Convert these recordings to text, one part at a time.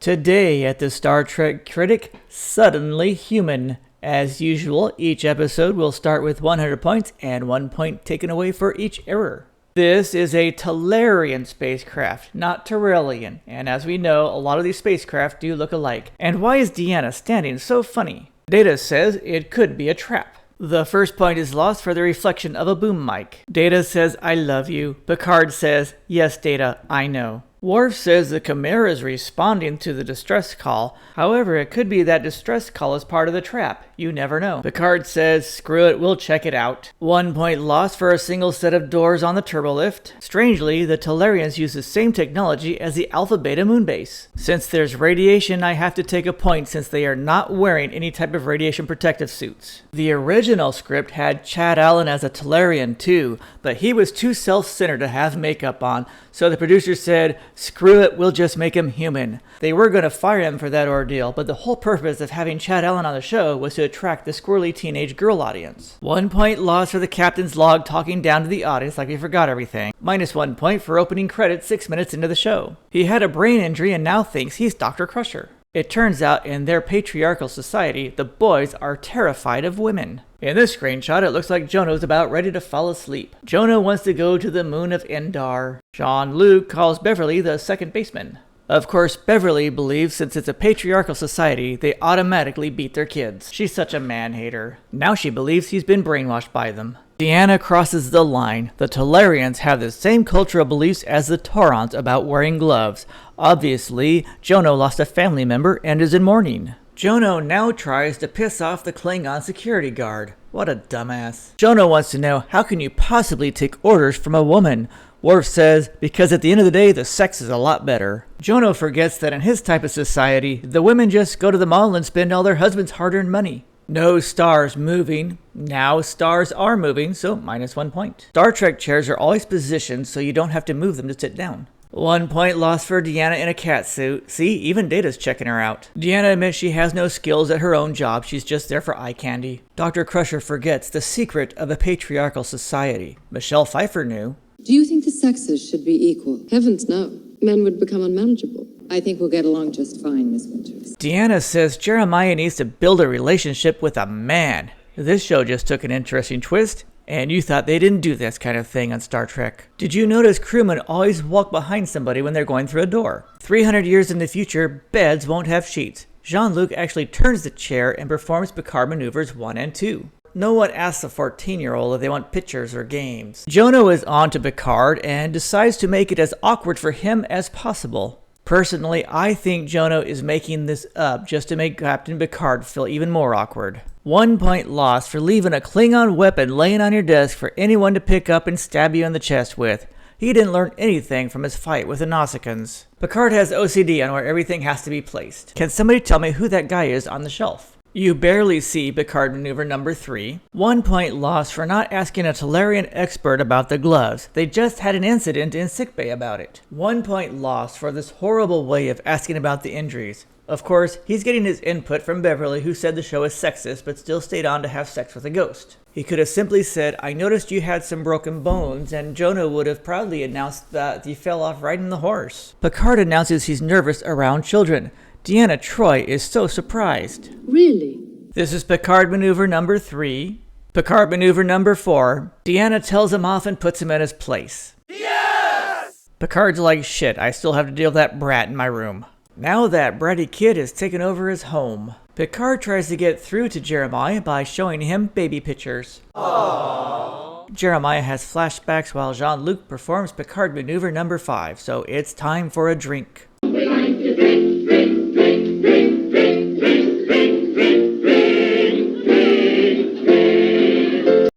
Today at the Star Trek Critic, Suddenly Human. As usual, each episode will start with 100 points and 1 point taken away for each error. This is a Talarian spacecraft, not Tyrellian, and as we know, a lot of these spacecraft do look alike. And why is Deanna standing so funny? Data says it could be a trap. The first point is lost for the reflection of a boom mic. Data says, I love you. Picard says, yes, Data, I know. Worf says the Chimera is responding to the distress call. However, it could be that distress call is part of the trap. You never know. Picard says, screw it, we'll check it out. 1 point lost for a single set of doors on the turbolift. Strangely, the Talarians use the same technology as the Alpha Beta moonbase. Since there's radiation, I have to take a point since they are not wearing any type of radiation protective suits. The original script had Chad Allen as a Talarian too, but he was too self-centered to have makeup on, so the producer said, screw it, we'll just make him human. They were going to fire him for that ordeal, but the whole purpose of having Chad Allen on the show was to attract the squirrely teenage girl audience. 1 point lost for the captain's log talking down to the audience like we forgot everything. Minus 1 point for opening credits 6 minutes into the show. He had a brain injury and now thinks he's Dr. Crusher. It turns out in their patriarchal society, the boys are terrified of women. In this screenshot, it looks like Jono's about ready to fall asleep. Jono wants to go to the moon of Endar. Jean-Luc calls Beverly the second baseman. Of course, Beverly believes since it's a patriarchal society, they automatically beat their kids. She's such a man-hater. Now she believes he's been brainwashed by them. Deanna crosses the line. The Talarians have the same cultural beliefs as the Taurons about wearing gloves. Obviously, Jono lost a family member and is in mourning. Jono now tries to piss off the Klingon security guard. What a dumbass. Jono wants to know, how can you possibly take orders from a woman? Worf says, because at the end of the day, the sex is a lot better. Jono forgets that in his type of society, the women just go to the mall and spend all their husband's hard-earned money. No stars moving. Now stars are moving, so minus 1 point. Star Trek chairs are always positioned so you don't have to move them to sit down. 1 point lost for Deanna in a cat suit. See, even Data's checking her out. Deanna admits she has no skills at her own job. She's just there for eye candy. Dr. Crusher forgets the secret of a patriarchal society. Michelle Pfeiffer knew. Do you think the sexes should be equal? Heavens no. Men would become unmanageable. I think we'll get along just fine, Miss Winters. Deanna says Jeremiah needs to build a relationship with a man. This show just took an interesting twist, and you thought they didn't do this kind of thing on Star Trek. Did you notice crewmen always walk behind somebody when they're going through a door? 300 years in the future, beds won't have sheets. Jean-Luc actually turns the chair and performs Picard maneuvers 1 and 2. No one asks a 14-year-old if they want pictures or games. Jono is on to Picard and decides to make it as awkward for him as possible. Personally, I think Jono is making this up just to make Captain Picard feel even more awkward. 1 point lost for leaving a Klingon weapon laying on your desk for anyone to pick up and stab you in the chest with. He didn't learn anything from his fight with the Nausicaans. Picard has OCD on where everything has to be placed. Can somebody tell me who that guy is on the shelf? You barely see Picard maneuver number 3. 1 point lost for not asking a Talarian expert about the gloves. They just had an incident in sickbay about it. 1 point lost for this horrible way of asking about the injuries. Of course, he's getting his input from Beverly, who said the show is sexist but still stayed on to have sex with a ghost. He could have simply said, I noticed you had some broken bones, and Jono would have proudly announced that you fell off riding the horse. Picard announces he's nervous around children. Deanna Troi is so surprised. Really? This is Picard maneuver number 3. Picard maneuver number 4. Deanna tells him off and puts him in his place. Yes! Picard's like, shit, I still have to deal with that brat in my room. Now that bratty kid has taken over his home. Picard tries to get through to Jeremiah by showing him baby pictures. Aww. Jeremiah has flashbacks while Jean-Luc performs Picard maneuver number 5, so it's time for a drink. We're going to drink.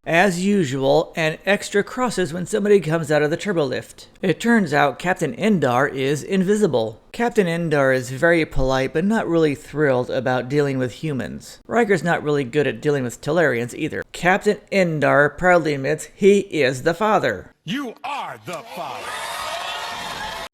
As usual, an extra crosses when somebody comes out of the turbolift. It turns out Captain Endar is invisible. Captain Endar is very polite but not really thrilled about dealing with humans. Riker's not really good at dealing with Talarians either. Captain Endar proudly admits he is the father. You are the father!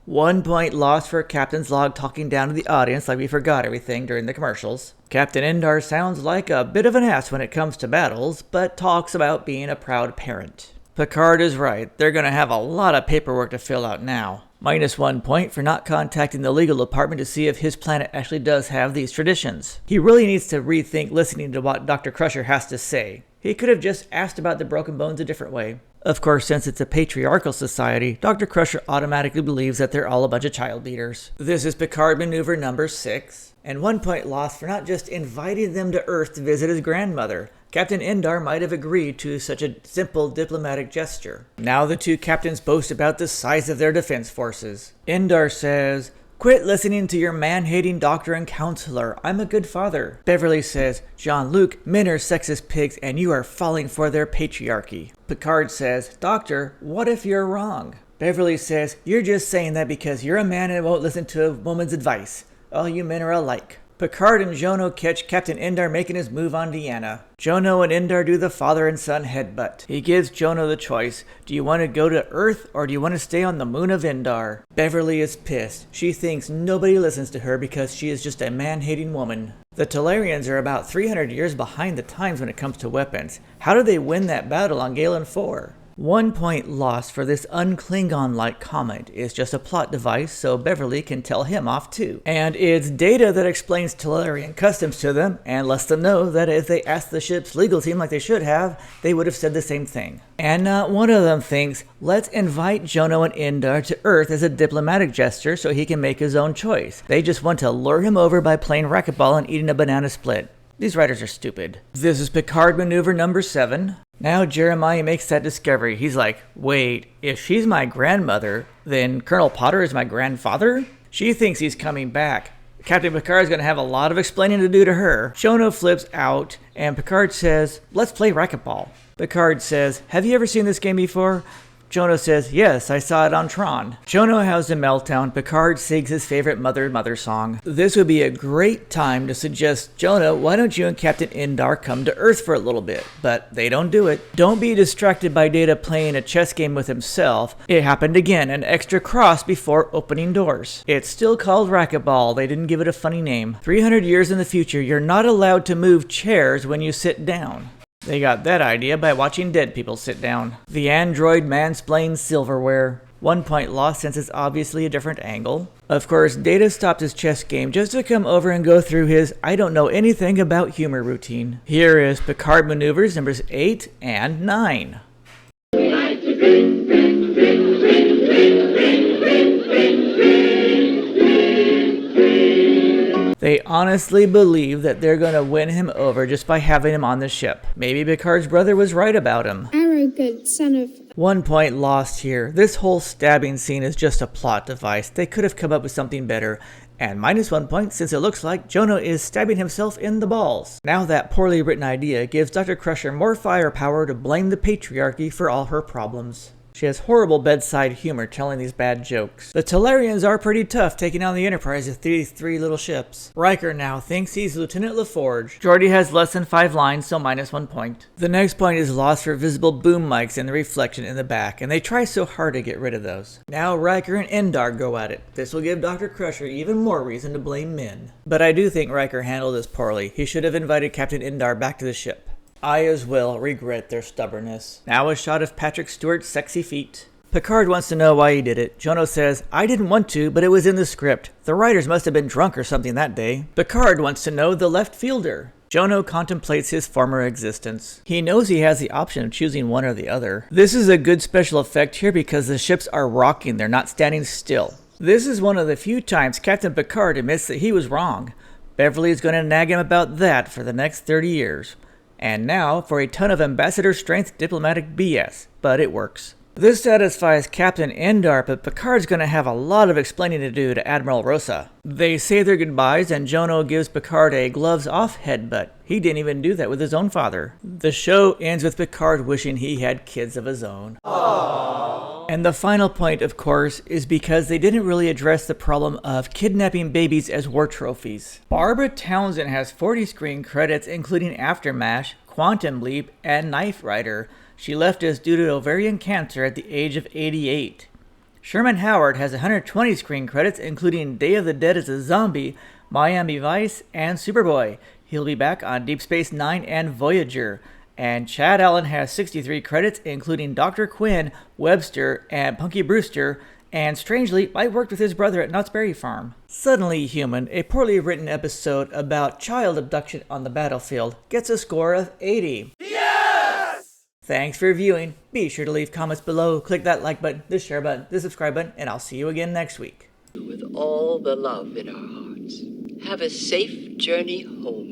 1 point lost for Captain's log talking down to the audience like we forgot everything during the commercials. Captain Endar sounds like a bit of an ass when it comes to battles, but talks about being a proud parent. Picard is right, they're gonna have a lot of paperwork to fill out now. -1 point for not contacting the legal department to see if his planet actually does have these traditions. He really needs to rethink listening to what Dr. Crusher has to say. He could have just asked about the broken bones a different way. Of course, since it's a patriarchal society, Dr. Crusher automatically believes that they're all a bunch of child beaters. This is Picard maneuver number 6, and 1 point lost for not just inviting them to Earth to visit his grandmother. Captain Endar might have agreed to such a simple diplomatic gesture. Now the two captains boast about the size of their defense forces. Endar says, "Quit listening to your man-hating doctor and counselor. I'm a good father." Beverly says, "Jean-Luc, men are sexist pigs and you are falling for their patriarchy." Picard says, "Doctor, what if you're wrong?" Beverly says, "You're just saying that because you're a man and won't listen to a woman's advice. All you men are alike." Picard and Jono catch Captain Endar making his move on Deanna. Jono and Endar do the father and son headbutt. He gives Jono the choice. Do you want to go to Earth or do you want to stay on the moon of Endar? Beverly is pissed. She thinks nobody listens to her because she is just a man-hating woman. The Talarians are about 300 years behind the times when it comes to weapons. How do they win that battle on Galen 4? 1 point lost for this un-Klingon-like comment is just a plot device so Beverly can tell him off too. And it's Data that explains Talarian customs to them and lets them know that if they asked the ship's legal team like they should have, they would have said the same thing. And not one of them thinks, let's invite Jono and Endar to Earth as a diplomatic gesture so he can make his own choice. They just want to lure him over by playing racquetball and eating a banana split. These writers are stupid. This is Picard maneuver number 7. Now Jeremiah makes that discovery. He's like, wait, if she's my grandmother, then Colonel Potter is my grandfather? She thinks he's coming back. Captain Picard is going to have a lot of explaining to do to her. Jono flips out, and Picard says, let's play racquetball. Picard says, have you ever seen this game before? Jono says, yes, I saw it on Tron. Jono has a meltdown. Picard sings his favorite Mother song. This would be a great time to suggest, Jono, why don't you and Captain Endar come to Earth for a little bit? But they don't do it. Don't be distracted by Data playing a chess game with himself. It happened again, an extra cross before opening doors. It's still called racquetball. They didn't give it a funny name. 300 years in the future, you're not allowed to move chairs when you sit down. They got that idea by watching dead people sit down. The android mansplains silverware. 1 point lost since it's obviously a different angle. Of course, Data stopped his chess game just to come over and go through his I don't know anything about humor routine. Here is Picard maneuvers numbers 8 and 9. They honestly believe that they're going to win him over just by having him on the ship. Maybe Picard's brother was right about him. Arrogant son of... 1 point lost here. This whole stabbing scene is just a plot device. They could have come up with something better. And -1 point since it looks like Jono is stabbing himself in the balls. Now that poorly written idea gives Dr. Crusher more firepower to blame the patriarchy for all her problems. She has horrible bedside humor telling these bad jokes. The Talarians are pretty tough taking on the Enterprise with three little ships. Riker now thinks he's Lieutenant LaForge. Geordi has less than 5 lines, so -1 point. The next point is lost for visible boom mics and the reflection in the back, and they try so hard to get rid of those. Now Riker and Endar go at it. This will give Dr. Crusher even more reason to blame men. But I do think Riker handled this poorly. He should have invited Captain Endar back to the ship. I as well regret their stubbornness. Now a shot of Patrick Stewart's sexy feet. Picard wants to know why he did it. Jono says, I didn't want to, but it was in the script. The writers must have been drunk or something that day. Picard wants to know the left fielder. Jono contemplates his former existence. He knows he has the option of choosing one or the other. This is a good special effect here because the ships are rocking, they're not standing still. This is one of the few times Captain Picard admits that he was wrong. Beverly is going to nag him about that for the next 30 years. And now for a ton of ambassador strength diplomatic BS, but it works. This satisfies Captain Endar, but Picard's going to have a lot of explaining to do to Admiral Rosa. They say their goodbyes and Jono gives Picard a gloves-off headbutt. He didn't even do that with his own father. The show ends with Picard wishing he had kids of his own. Aww. And the final point, of course, is because they didn't really address the problem of kidnapping babies as war trophies. Barbara Townsend has 40 screen credits including Aftermath, Quantum Leap, and Knife Rider. She left us due to ovarian cancer at the age of 88. Sherman Howard has 120 screen credits including Day of the Dead as a Zombie, Miami Vice, and Superboy. He'll be back on Deep Space Nine and Voyager. And Chad Allen has 63 credits including Dr. Quinn, Webster, and Punky Brewster, And strangely, I worked with his brother at Knott's Berry Farm. Suddenly Human, a poorly written episode about child abduction on the battlefield, gets a score of 80. Yes! Thanks for viewing. Be sure to leave comments below, click that like button, the share button, the subscribe button, and I'll see you again next week. With all the love in our hearts. Have a safe journey home.